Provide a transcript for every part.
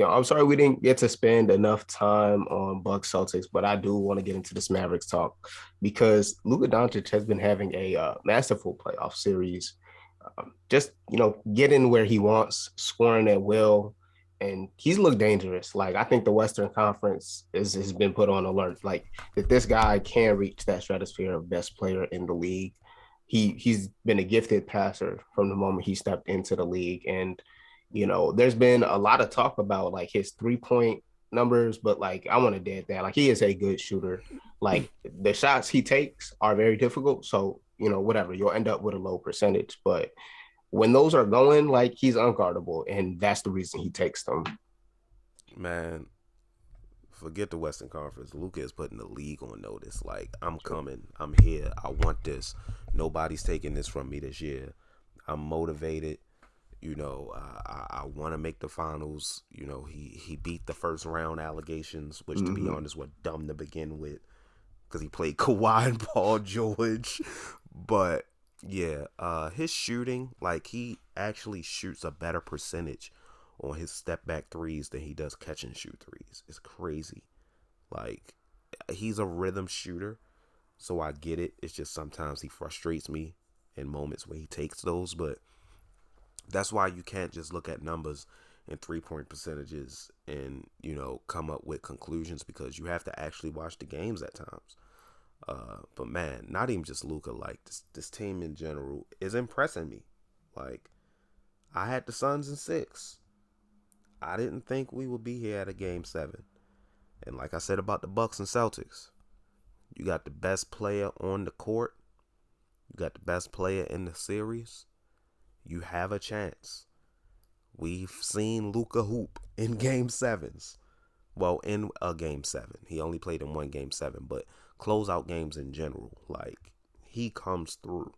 I'm sorry we didn't get to spend enough time on Bucks Celtics, but I do want to get into this Mavericks talk because Luka Doncic has been having a masterful playoff series. Just getting where he wants, scoring at will, and he's looked dangerous. Like I think the Western Conference has been put on alert. Like that this guy can reach that stratosphere of best player in the league. He's been a gifted passer from the moment he stepped into the league, and there's been a lot of talk about like his 3-point numbers, but like I want to dead that. Like he is a good shooter. Like the shots he takes are very difficult. So, whatever, you'll end up with a low percentage. But when those are going, like he's unguardable. And that's the reason he takes them. Man, forget the Western Conference. Luka is putting the league on notice. Like, I'm coming. I'm here. I want this. Nobody's taking this from me this year. I'm motivated. I want to make the finals. He beat the first round allegations, which to be honest were dumb to begin with because he played Kawhi and Paul George. But yeah, his shooting, like he actually shoots a better percentage on his step back threes than he does catch and shoot threes. It's crazy. Like he's a rhythm shooter, so I get it. It's just sometimes he frustrates me in moments where he takes those, but that's why you can't just look at numbers and 3-point percentages and, come up with conclusions because you have to actually watch the games at times. But man, not even just Luka, like this team in general is impressing me. Like I had the Suns in 6. I didn't think we would be here at a game 7. And like I said about the Bucks and Celtics, you got the best player on the court. You got the best player in the series. You have a chance. We've seen Luka hoop in game 7s. Well, in a game 7. He only played in one game 7, but closeout games in general, like he comes through.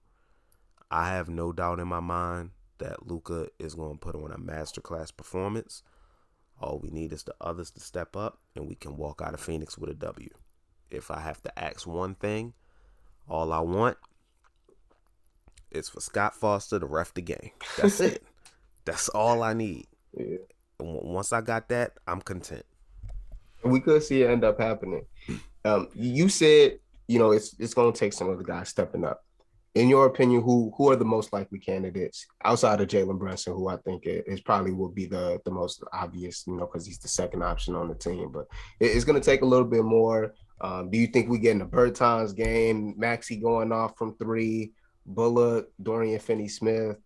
I have no doubt in my mind that Luka is going to put on a masterclass performance. All we need is the others to step up, and we can walk out of Phoenix with a W. If I have to ask one thing, all I want is for Scott Foster to ref the game. That's it. That's all I need. Yeah. Once I got that, I'm content. We could see it end up happening. You said, it's going to take some of the guys stepping up. In your opinion, who are the most likely candidates outside of Jalen Brunson, who I think is probably will be the most obvious, because he's the second option on the team. But it's going to take a little bit more. Do you think we get in a Bertans game, Maxey going off from 3, Bullock, Dorian Finney-Smith?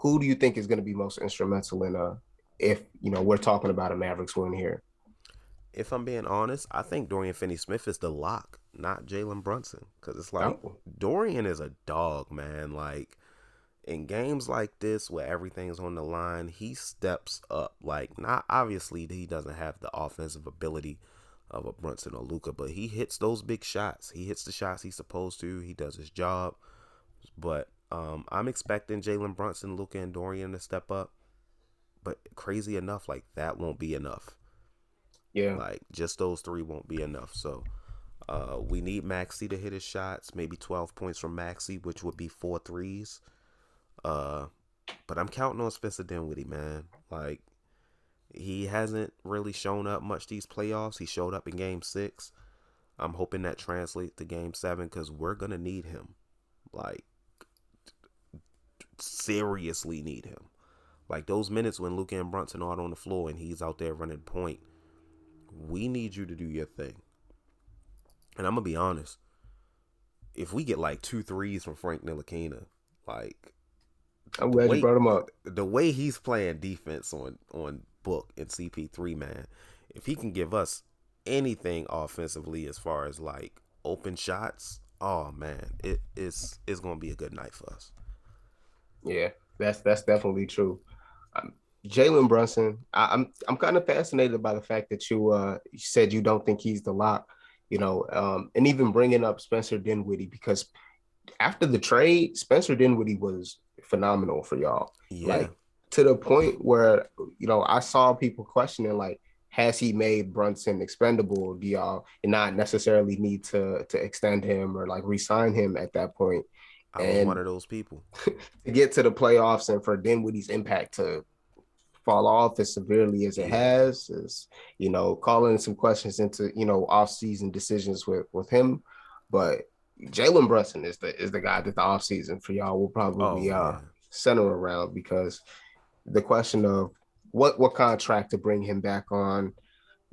Who do you think is going to be most instrumental in if we're talking about a Mavericks win here? If I'm being honest, I think Dorian Finney-Smith is the lock, not Jalen Brunson. Because it's like, Dorian is a dog, man. Like, in games like this where everything's on the line, he steps up. Like, not obviously he doesn't have the offensive ability of a Brunson or Luka, but he hits those big shots. He hits the shots he's supposed to. He does his job. But I'm expecting Jalen Brunson, Luka, and Dorian to step up. But crazy enough, like, that won't be enough. Yeah. Like, just those 3 won't be enough. So, we need Maxey to hit his shots. Maybe 12 points from Maxey, which would be 4 threes. But I'm counting on Spencer Dinwiddie, man. Like, he hasn't really shown up much these playoffs. He showed up in game 6. I'm hoping that translates to game 7 because we're going to need him. Like, seriously need him. Like, those minutes when Luka and Brunson are on the floor and he's out there running point, we need you to do your thing. And I'm going to be honest. If we get like 2 threes from Frank Ntilikina, like, I'm glad you brought him up. The way he's playing defense on Book and CP3, man, if he can give us anything offensively as far as like open shots, oh man, it's going to be a good night for us. Yeah, that's definitely true. Jalen Brunson, I'm kind of fascinated by the fact that you said you don't think he's the lock, and even bringing up Spencer Dinwiddie, because after the trade, Spencer Dinwiddie was phenomenal for y'all. Yeah. Like, to the point where, I saw people questioning, like, has he made Brunson expendable? Do y'all not necessarily need to extend him or like re-sign him at that point? I was one of those people. To get to the playoffs and for Dinwiddie's impact to fall off as severely as it Yeah. has, is, calling some questions into, off-season decisions with him. But Jalen Brunson is the guy that the offseason for y'all will probably Oh yeah. center around, because the question of what contract to bring him back on.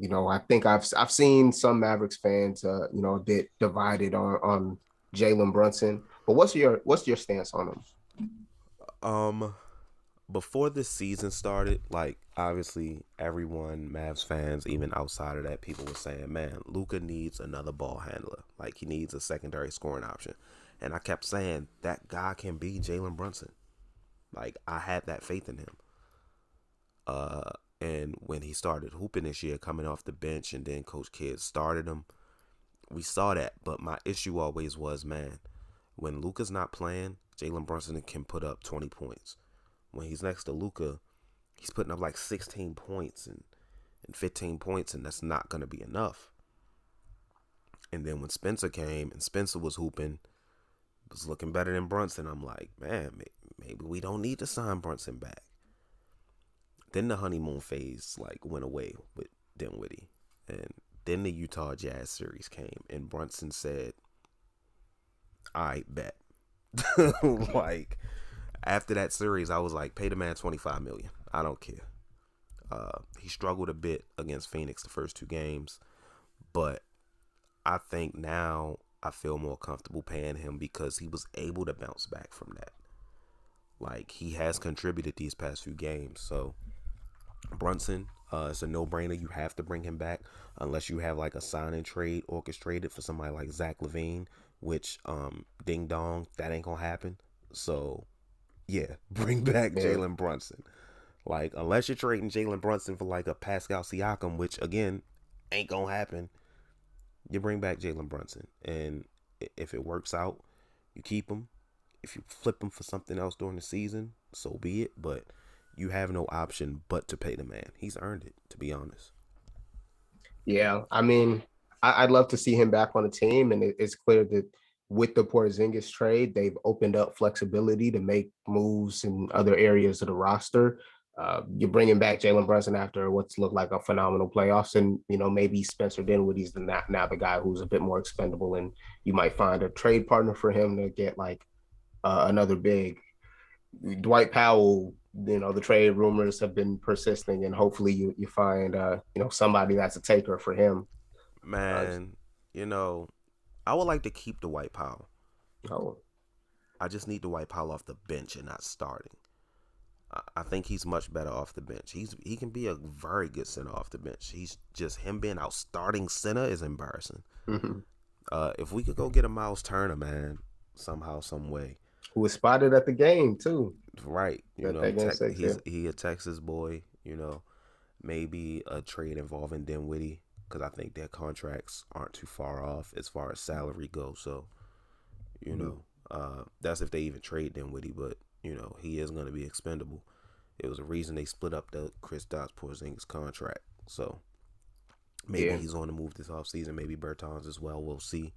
I think I've seen some Mavericks fans, a bit divided on Jalen Brunson. But what's your stance on him? Um, before this season started, like obviously everyone, Mavs fans, even outside of that, people were saying, "Man, Luka needs another ball handler. Like he needs a secondary scoring option." And I kept saying that guy can be Jalen Brunson. Like I had that faith in him. And when he started hooping this year, coming off the bench, and then Coach Kidd started him, we saw that. But my issue always was, man, when Luka's not playing, Jalen Brunson can put up 20 points. When he's next to Luka, he's putting up like 16 points and 15 points, and that's not going to be enough. And then when Spencer came and Spencer was hooping, was looking better than Brunson, I'm like, man, maybe we don't need to sign Brunson back. Then the honeymoon phase like went away with Dinwiddie, and then the Utah Jazz series came, and Brunson said, "I bet." Like after that series, I was like, "Pay the man $25 million. I don't care." He struggled a bit against Phoenix the first two games, but I think now I feel more comfortable paying him because he was able to bounce back from that. Like he has contributed these past few games, so Brunson, it's a no-brainer. You have to bring him back unless you have like a sign and trade orchestrated for somebody like Zach LaVine, which ding dong, that ain't gonna happen. So yeah, bring back Yeah, Jalen Brunson. Like unless you're trading Jalen Brunson for like a Pascal Siakam, which again ain't gonna happen, you bring back Jalen Brunson, and if it works out, you keep him. If you flip him for something else during the season, so be it. But you have no option but to pay the man. He's earned it, to be honest. yeah. I mean, I'd love to see him back on the team, and it's clear that with the Porzingis trade, they've opened up flexibility to make moves in other areas of the roster. You're bringing back Jalen Brunson after what's looked like a phenomenal playoffs, and maybe Spencer Dinwiddie's now the guy who's a bit more expendable, and you might find a trade partner for him to get like another big. Dwight Powell, the trade rumors have been persisting, and hopefully you find somebody that's a taker for him. Uh, Man, you know, I would like to keep the White Powell. oh, I just need the White Powell off the bench and not starting. I think he's much better off the bench. He can be a very good center off the bench. He's just him being out starting center is embarrassing. mhm. If we could go get a Miles Turner, man, somehow, some way, Who was spotted at the game too? right? That game six, yeah. He a Texas boy. Maybe a trade involving Dinwiddie because I think their contracts aren't too far off as far as salary goes. So Mhm. that's if they even trade Dinwiddie, but he is going to be expendable. It was a reason they split up the Chris Porzingis contract. So maybe Yeah, he's on the move this offseason. Maybe Bertans as well. We'll see.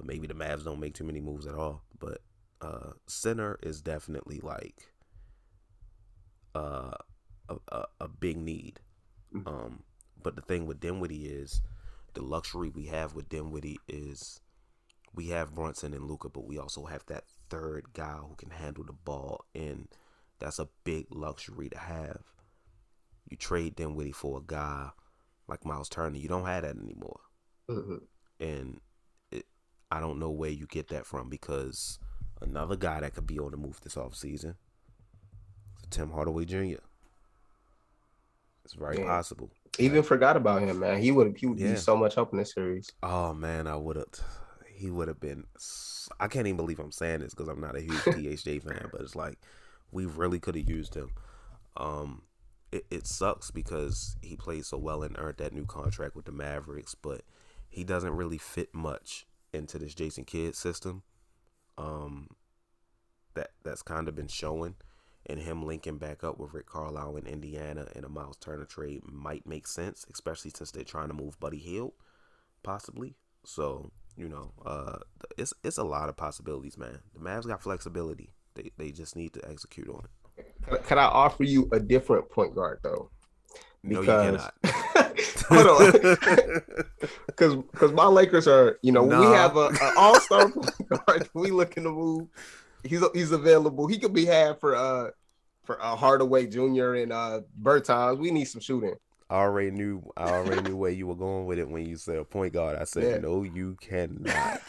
Maybe the Mavs don't make too many moves at all. But center is definitely like uh, a big need. Mhm. But the thing with Dinwiddie is the luxury we have with Dinwiddie is we have Brunson and Luka, but we also have that third guy who can handle the ball, and that's a big luxury to have. You trade Dinwiddie for a guy like Miles Turner, you don't have that anymore, Mhm. and I don't know where you get that from because another guy that could be on the move this offseason is Tim Hardaway Jr. It's very Yeah. possible. Even forgot about him, man. He would be Yeah. so much help in this series. Oh man, I would have. He would have been. I can't even believe I'm saying this because I'm not a huge THJ fan, but it's like we really could have used him. Um, it sucks because he played so well and earned that new contract with the Mavericks, but he doesn't really fit much into this Jason Kidd system. Um, that's kind of been showing, and him linking back up with Rick Carlisle in Indiana and a Miles Turner trade might make sense, especially since they're trying to move Buddy Hield, possibly. So it's a lot of possibilities, man. The Mavs got flexibility. They just need to execute on it. Can I offer you a different point guard though? No, you Because cannot. hold on, because my Lakers are, we have Nah. a all-star point guard. We looking to move. He's available. He could be had for Hardaway Jr. and Bertans. We need some shooting. I already knew where you were going with it when you said point guard. I said, Yeah. no, you cannot.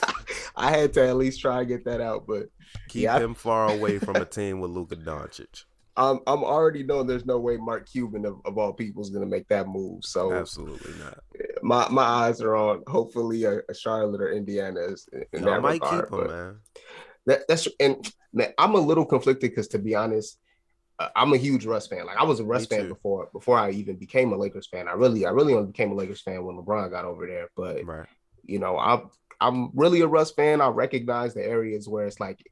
I had to at least try and get that out, but Keep yeah, him far away from a team with Luka Doncic. I'm already knowing there's no way Mark Cuban of all people is going to make that move. So Absolutely not. my eyes are on hopefully a Charlotte or Indiana in Y'all that might regard. keep him, But man. that's and man, I'm a little conflicted because to be honest, I'm a huge Russ fan. Like I was a Russ fan before I even became a Lakers fan. I really only became a Lakers fan when LeBron got over there. But Right. I'm really a Russ fan. I recognize the areas where it's like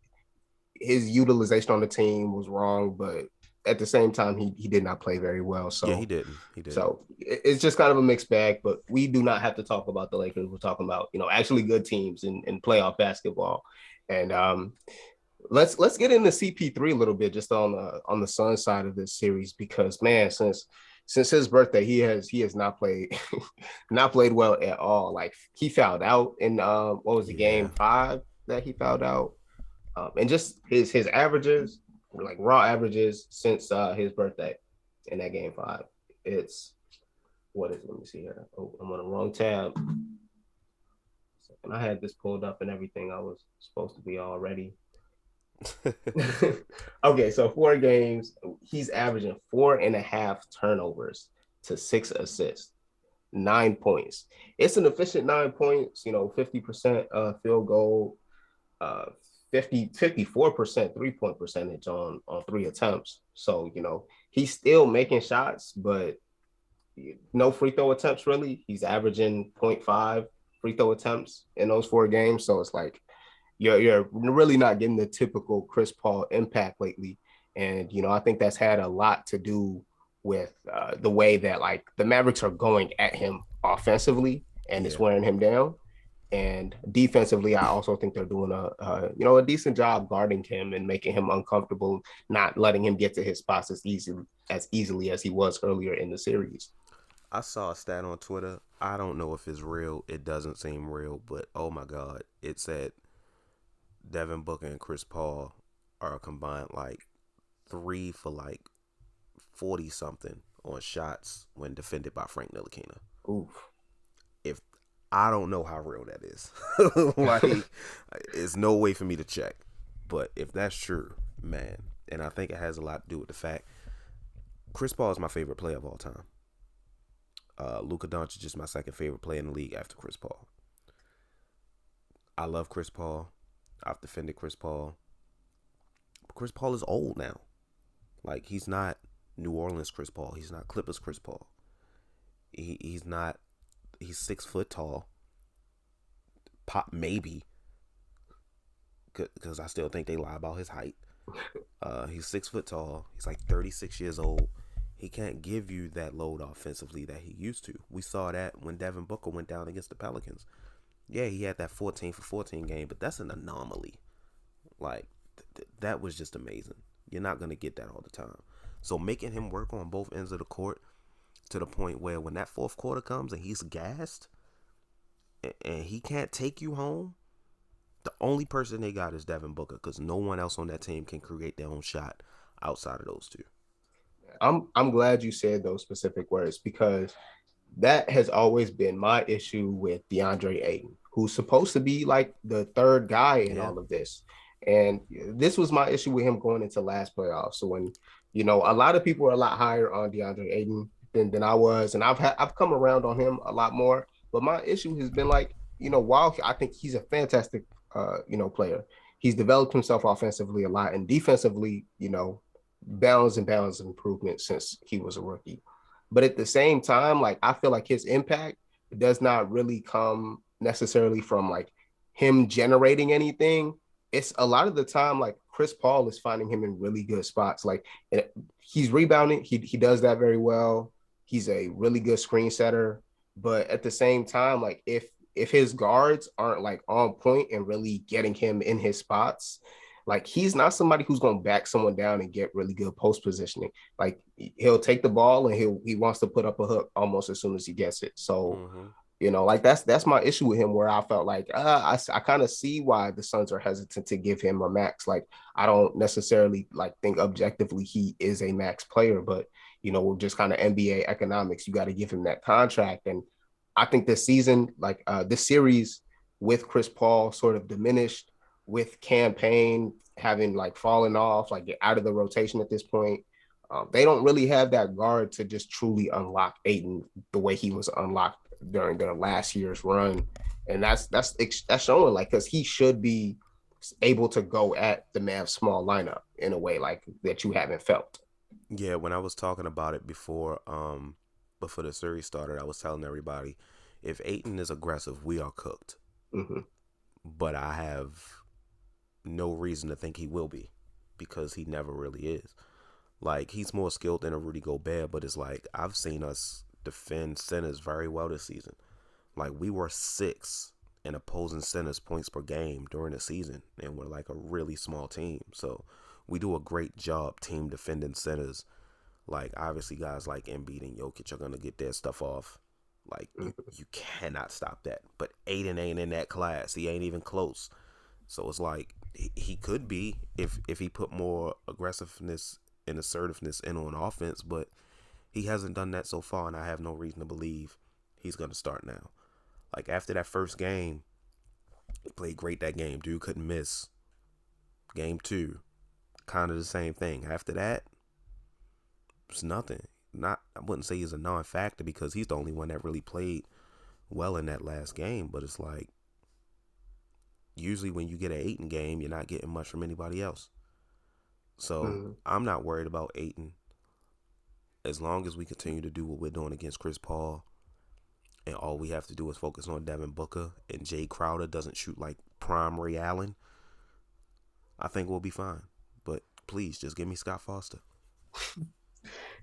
his utilization on the team was wrong, but at the same time, he did not play very well. So Yeah, he didn't. So it's just kind of a mixed bag. But we do not have to talk about the Lakers. We're talking about actually good teams in playoff basketball. And let's get into CP3 a little bit just on the Sun side of this series because man, since his birthday, he has not played not played well at all. Like he fouled out in what was the game 5 that he fouled out, and just his averages, like raw averages since his birthday in that game 5. It's what is it? Let me see here. Oh, I'm on the wrong tab. And I had this pulled up and everything. I was supposed to be all ready. Okay, so 4 games, he's averaging 4.5 turnovers to 6 assists, 9 points. It's an efficient 9 points, 50% field goal, 54% 3-point percentage on 3 attempts. So, he's still making shots, but no free throw attempts really. He's averaging 0.5 free throw attempts in those 4 games. So it's like, you're really not getting the typical Chris Paul impact lately. And, I think that's had a lot to do with the way that like the Mavericks are going at him offensively and it's wearing him down. And defensively, I also think they're doing a decent job guarding him and making him uncomfortable, not letting him get to his spots as easily as he was earlier in the series. I saw a stat on Twitter. I don't know if it's real. It doesn't seem real, but oh my God. It said Devin Booker and Chris Paul are combined like 3 for like 40 something on shots when defended by Frank Ntilikina. Oof. If I don't know how real that is. Like, it's no way for me to check. But if that's true, man, and I think it has a lot to do with the fact Chris Paul is my favorite player of all time. Luka Doncic is my second favorite player in the league after Chris Paul. I love Chris Paul. I've defended Chris Paul. But Chris Paul is old now. Like, he's not New Orleans Chris Paul. He's not Clippers Chris Paul. He's 6 foot tall. Maybe. Because I still think they lie about his height. He's 6 foot tall. He's like 36 years old. He can't give you that load offensively that he used to. We saw that when Devin Booker went down against the Pelicans. Yeah, he had that 14 for 14 game, but that's an anomaly. Like, that was just amazing. You're not going to get that all the time. So making him work on both ends of the court to the point where when that fourth quarter comes and he's gassed and he can't take you home, the only person they got is Devin Booker because no one else on that team can create their own shot outside of those two. I'm glad you said those specific words because that has always been my issue with DeAndre Ayton, who's supposed to be like the third guy in all of this. And this was my issue with him going into last playoffs. So when, a lot of people are a lot higher on DeAndre Ayton than I was, and I've come around on him a lot more. But my issue has been like, while I think he's a fantastic, player, he's developed himself offensively a lot and defensively, balance of improvement since he was a rookie. But at the same time, like I feel like his impact does not really come necessarily from like him generating anything. It's a lot of the time like Chris Paul is finding him in really good spots. Like he's rebounding. He does that very well. He's a really good screen setter. But at the same time, like if his guards aren't like on point and really getting him in his spots, Like he's not somebody who's going to back someone down and get really good post positioning. Like he'll take the ball and he wants to put up a hook almost as soon as he gets it. So Mm-hmm. like that's my issue with him, where I felt like I kind of see why the Suns are hesitant to give him a max. Like I don't necessarily like think objectively he is a max player, but just kind of NBA economics, you got to give him that contract. And I think this season, like this series with Chris Paul sort of diminished, with campaign having like fallen off, like get out of the rotation at this point. They don't really have that guard to just truly unlock Ayton the way he was unlocked during their last year's run, and that's showing, like, because he should be able to go at the Mavs small lineup in a way like that you haven't felt. Yeah, when I was talking about it before the series started, I was telling everybody, if Ayton is aggressive, we are cooked. Mm-hmm. But I have no reason to think he will be, because he never really is. Like, he's more skilled than a Rudy Gobert, but it's like I've seen us defend centers very well this season. Like, we were 6th in opposing centers points per game during the season, and we're like a really small team. So we do a great job team defending centers. Like, obviously guys like Embiid and Jokic are gonna get their stuff off. Like, you cannot stop that. But Aiden ain't in that class. He ain't even close. So it's like he could be if he put more aggressiveness and assertiveness in on offense, but he hasn't done that so far, and I have no reason to believe he's going to start now. Like, after that first game, he played great that game. Dude couldn't miss. Game 2, kind of the same thing. After that, it's nothing. I wouldn't say he's a non-factor, because he's the only one that really played well in that last game, but it's like, usually when you get an Ayton game, you're not getting much from anybody else. So I'm not worried about Ayton. As long as we continue to do what we're doing against Chris Paul, and all we have to do is focus on Devin Booker, and Jay Crowder doesn't shoot like prime Ray Allen, I think we'll be fine. But please, just give me Scott Foster.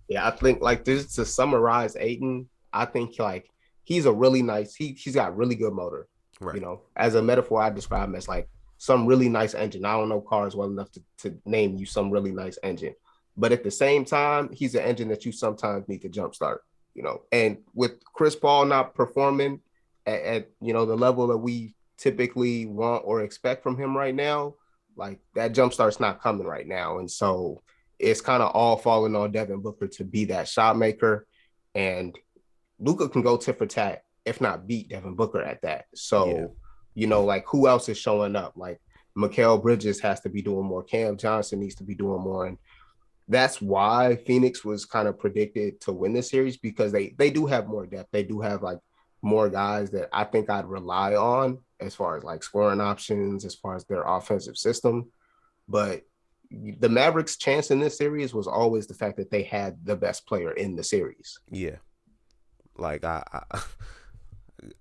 Yeah, I think, like, this, to summarize Ayton, I think like he's a really nice. He's got really good motor. Right. As a metaphor, I describe him as like some really nice engine. I don't know cars well enough to name you some really nice engine, but at the same time, he's an engine that you sometimes need to jumpstart. And with Chris Paul not performing at the level that we typically want or expect from him right now, like that jumpstart's not coming right now, and so it's kind of all falling on Devin Booker to be that shot maker, and Luka can go tit for tat, if not beat Devin Booker at that. So, like, who else is showing up? Like, Mikal Bridges has to be doing more. Cam Johnson needs to be doing more. And that's why Phoenix was kind of predicted to win this series, because they do have more depth. They do have, like, more guys that I think I'd rely on as far as, like, scoring options, as far as their offensive system. But the Mavericks' chance in this series was always the fact that they had the best player in the series. Yeah. Like, I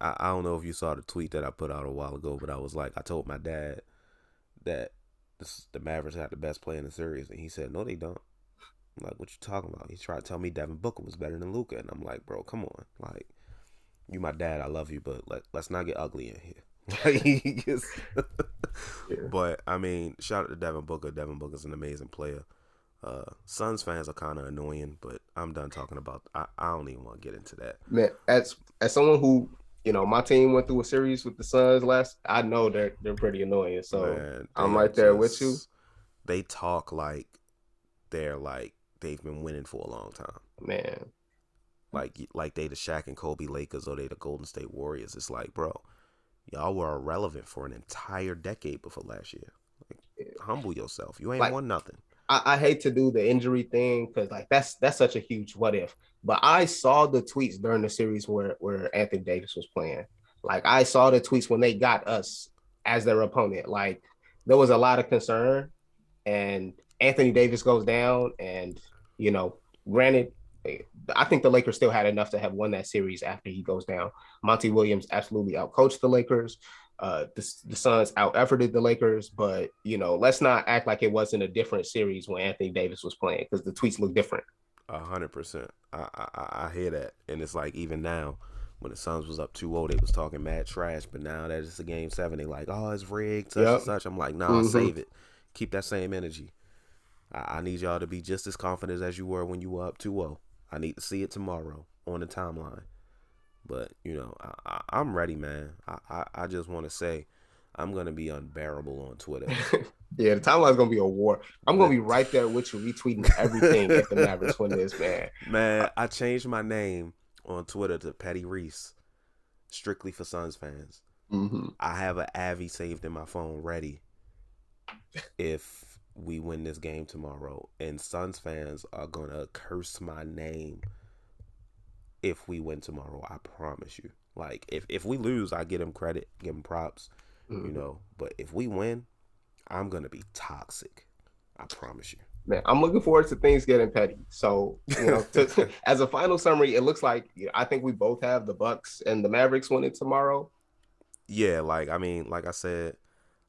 don't know if you saw the tweet that I put out a while ago, but I was like, I told my dad that the Mavericks had the best player in the series, and he said, no, they don't. I'm like, what you talking about? He tried to tell me Devin Booker was better than Luka, and I'm like, bro, come on. Like, you my dad, I love you, but let's not get ugly in here. But, I mean, shout out to Devin Booker. Devin Booker's an amazing player. Suns fans are kind of annoying, but I'm done talking about. I don't even want to get into that. Man, as someone who, my team went through a series with the Suns I know they're pretty annoying. So man, I'm right there with you. They talk like they've been winning for a long time. Man, like they the Shaq and Kobe Lakers, or they the Golden State Warriors. It's like, bro, y'all were irrelevant for an entire decade before last year. Like, humble yourself. You ain't won nothing. I hate to do the injury thing, because like that's such a huge what if. But I saw the tweets during the series where Anthony Davis was playing. Like, I saw the tweets when they got us as their opponent. Like, there was a lot of concern, and Anthony Davis goes down, and granted, I think the Lakers still had enough to have won that series after he goes down. Monty Williams absolutely outcoached the Lakers. The Suns out-efforted the Lakers, but, let's not act like it wasn't a different series when Anthony Davis was playing, because the tweets look different. 100%. I hear that. And it's like, even now, when the Suns was up 2-0, they was talking mad trash, but now that it's a game 7, they like, oh, it's rigged, such and such. I'm like, nah, save it. Keep that same energy. I need y'all to be just as confident as you were when you were up 2-0. I need to see it tomorrow on the timeline. But, I'm ready, man. I just want to say I'm going to be unbearable on Twitter. Yeah, the timeline's going to be a war. I'm going to be right there with you, retweeting everything if the Mavericks win this, man. Man, I changed my name on Twitter to Petty Reese, strictly for Suns fans. Mm-hmm. I have an Avi saved in my phone ready if we win this game tomorrow. And Suns fans are going to curse my name if we win tomorrow. I promise you. Like, if we lose, I give them credit, give them props, But if we win, I'm going to be toxic. I promise you. Man, I'm looking forward to things getting petty. So, as a final summary, it looks like I think we both have the Bucks and the Mavericks winning tomorrow. Yeah, like I said,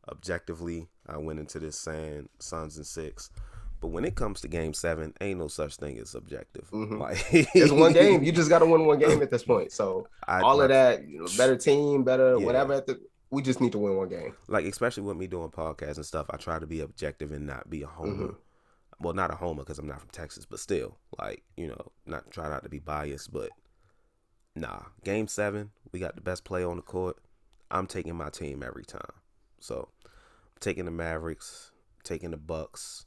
objectively, I went into this saying Suns in 6. But when it comes to Game 7, ain't no such thing as subjective. Mm-hmm. Like, it's one game. You just got to win one game at this point. So of that, better team, whatever. We just need to win one game. Like, especially with me doing podcasts and stuff, I try to be objective and not be a homer. Mm-hmm. Well, not a homer because I'm not from Texas, but still, like, try not to be biased. But nah, Game 7, we got the best player on the court. I'm taking my team every time. So, I'm taking the Mavericks, taking the Bucks.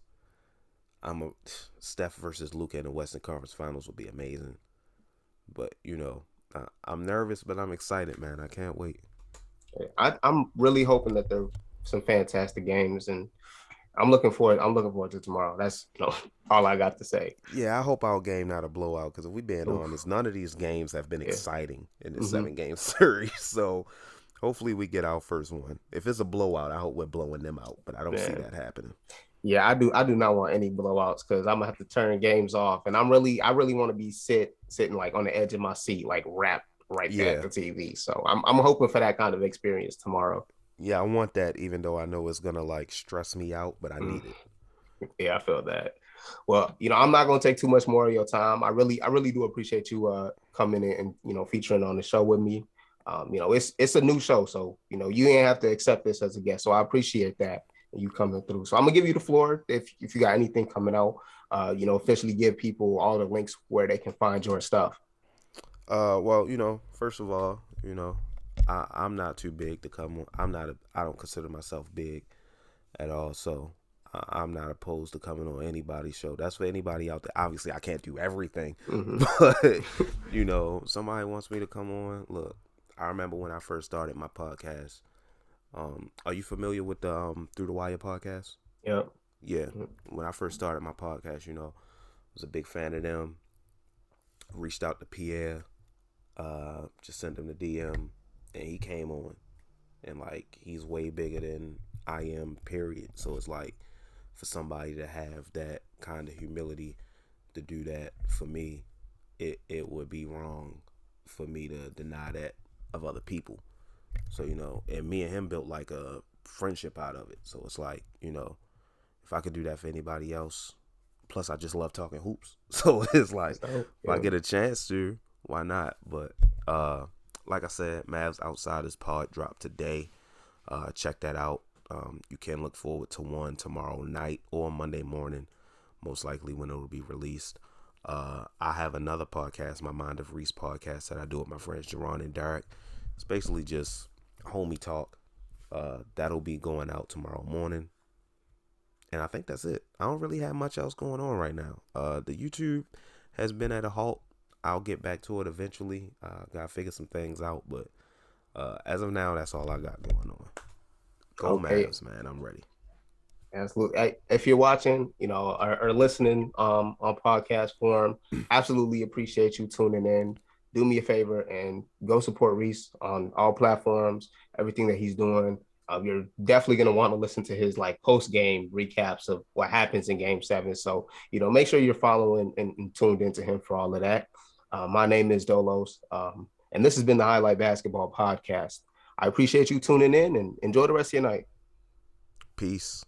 Steph versus Luka in the Western Conference Finals would be amazing. But, I'm nervous, but I'm excited, man. I can't wait. I'm really hoping that there are some fantastic games, and I'm looking forward to tomorrow. That's all I got to say. Yeah, I hope our game not a blowout, because if we're being honest, none of these games have been exciting in this 7-game series. So hopefully we get our first one. If it's a blowout, I hope we're blowing them out, but I don't see that happening. Yeah, I do not want any blowouts, because I'm gonna have to turn games off, and I really want to be sitting like on the edge of my seat, like wrapped right there at the TV. So I'm hoping for that kind of experience tomorrow. Yeah, I want that, even though I know it's gonna like stress me out, but I need it. Yeah, I feel that. Well, I'm not gonna take too much more of your time. I really do appreciate you coming in and featuring on the show with me. It's a new show, so you ain't have to accept this as a guest. So I appreciate that. You coming through. So I'm gonna give you the floor if you got anything coming out, officially give people all the links where they can find your stuff. Well, first of all, I'm not too big to come on. I don't consider myself big at all. So I'm not opposed to coming on anybody's show. That's for anybody out there. Obviously I can't do everything, but somebody wants me to come on. Look, I remember when I first started my podcast. Are you familiar with the Through the Wire podcast? Yep. Yeah. When I first started my podcast, I was a big fan of them. Reached out to Pierre, just sent him the DM, and he came on. And like, he's way bigger than I am, period. So it's like, for somebody to have that kind of humility to do that for me, it would be wrong for me to deny that of other people. So, and me and him built like a friendship out of it. So it's like, if I could do that for anybody else, plus I just love talking hoops. So it's like, if I get a chance to, why not? But like I said, Mavs Outsiders Pod dropped today. Check that out. You can look forward to one tomorrow night or Monday morning, most likely when it will be released. I have another podcast, my MindofReese podcast, that I do with my friends Jerron and Derek. It's basically just homie talk. That'll be going out tomorrow morning. And I think that's it. I don't really have much else going on right now. The YouTube has been at a halt. I'll get back to it eventually. Gotta figure some things out. But as of now, that's all I got going on. Go Mavs, man. I'm ready. Absolutely. If you're watching, or listening on podcast form, absolutely appreciate you tuning in. Do me a favor and go support Reese on all platforms, everything that he's doing. You're definitely going to want to listen to his like post-game recaps of what happens in Game 7. So, make sure you're following and tuned into him for all of that. My name is Dolos, and this has been the Highlight Basketball Podcast. I appreciate you tuning in, and enjoy the rest of your night. Peace.